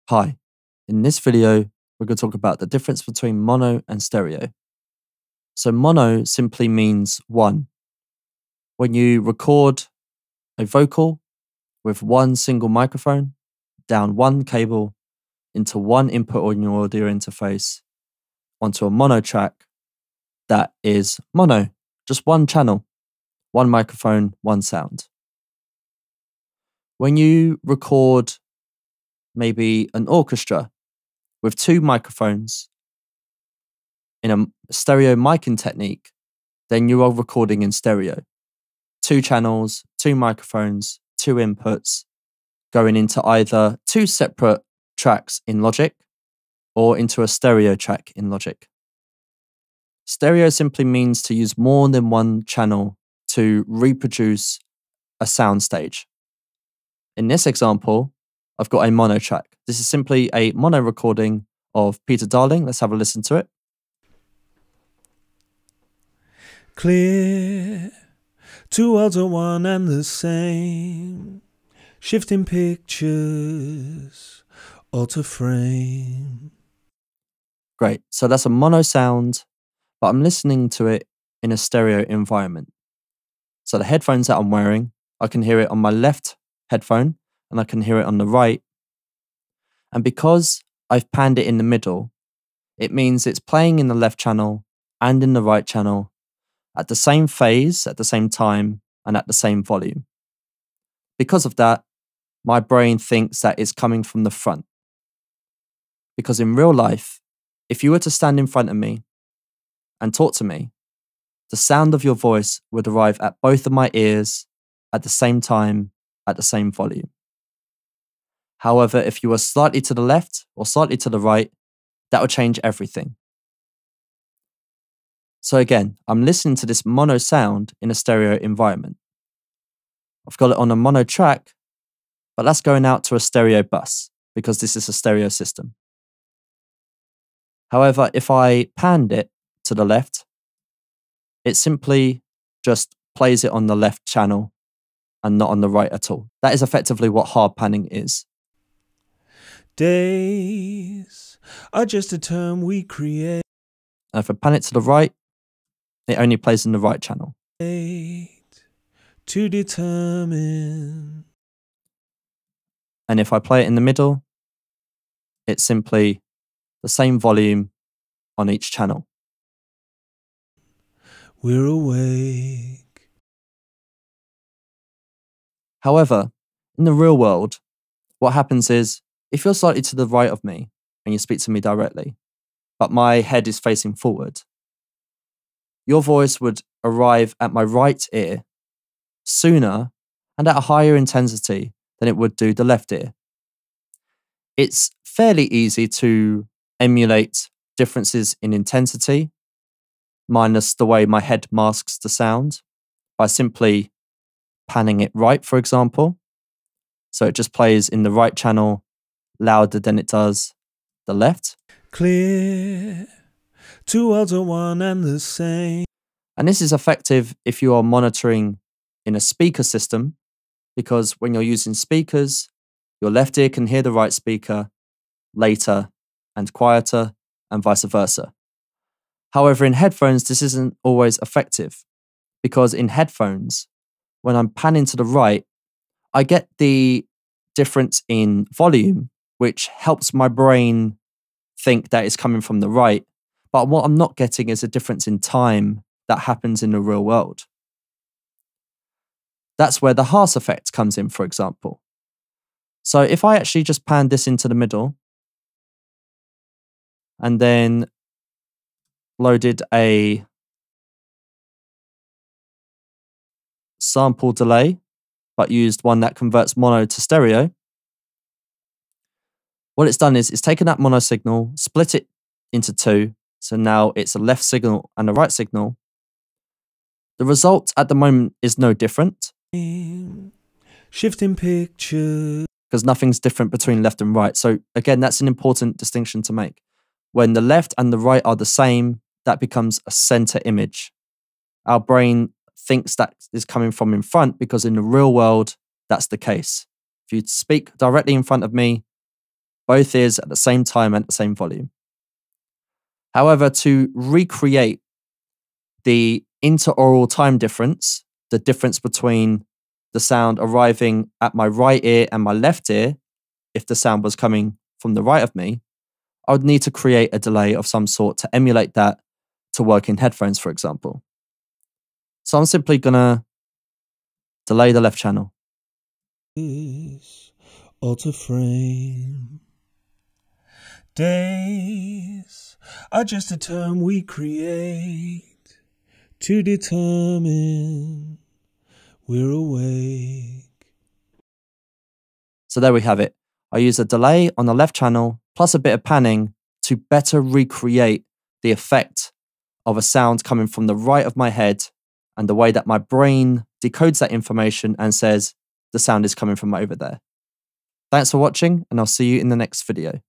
Hi, in this video, we're going to talk about the difference between mono and stereo. So mono simply means one. When you record a vocal with one single microphone, down one cable, into one input on your audio interface, onto a mono track, that is mono, just one channel, one microphone, one sound. When you record maybe an orchestra with two microphones in a stereo miking technique, then you are recording in stereo. Two channels, two microphones, two inputs, going into either two separate tracks in Logic or into a stereo track in Logic. Stereo simply means to use more than one channel to reproduce a sound stage. In this example, I've got a mono track. This is simply a mono recording of Peter Darling. Let's have a listen to it. Clear, two worlds are one and the same, shifting pictures, alter frame. Great, so that's a mono sound, but I'm listening to it in a stereo environment. So the headphones that I'm wearing, I can hear it on my left headphone and I can hear it on the right. And because I've panned it in the middle, it means it's playing in the left channel and in the right channel at the same phase, at the same time, and at the same volume. Because of that, my brain thinks that it's coming from the front. Because in real life, if you were to stand in front of me and talk to me, the sound of your voice would arrive at both of my ears at the same time, at the same volume. However, if you were slightly to the left or slightly to the right, that would change everything. So again, I'm listening to this mono sound in a stereo environment. I've got it on a mono track, but that's going out to a stereo bus because this is a stereo system. However, if I panned it to the left, it simply just plays it on the left channel and not on the right at all. That is effectively what hard panning is. Days are just a term we create And if I pan it to the right, it only plays in the right channel. to determine. And if I play it in the middle, it's simply the same volume on each channel. We're awake. However, in the real world, what happens is if you're slightly to the right of me and you speak to me directly, but my head is facing forward, your voice would arrive at my right ear sooner and at a higher intensity than it would do the left ear. It's fairly easy to emulate differences in intensity, minus the way my head masks the sound, by simply panning it right, for example. So it just plays in the right channel louder than it does the left. Clear, two worlds are one and the same. And this is effective if you are monitoring in a speaker system, because when you're using speakers, your left ear can hear the right speaker later and quieter, and vice versa. However, in headphones, this isn't always effective, because in headphones, when I'm panning to the right, I get the difference in volume, which helps my brain think that it's coming from the right. But what I'm not getting is a difference in time that happens in the real world. That's where the Haas effect comes in, for example. So if I actually just pan this into the middle and then loaded a sample delay, but used one that converts mono to stereo, what it's done is it's taken that mono signal, split it into two, so now it's a left signal and a right signal. The result at the moment is no different. Shifting pictures. Because nothing's different between left and right. So again, that's an important distinction to make. When the left and the right are the same, that becomes a center image. Our brain thinks that is coming from in front because in the real world, that's the case. If you speak directly in front of me, both ears at the same time and at the same volume. However, to recreate the interaural time difference, the difference between the sound arriving at my right ear and my left ear, if the sound was coming from the right of me, I would need to create a delay of some sort to emulate that to work in headphones, for example. So I'm simply going to delay the left channel. Alter frame. Days are just a term we create to determine we're awake. So there we have it. I use a delay on the left channel plus a bit of panning to better recreate the effect of a sound coming from the right of my head and the way that my brain decodes that information and says the sound is coming from over there. Thanks for watching, and I'll see you in the next video.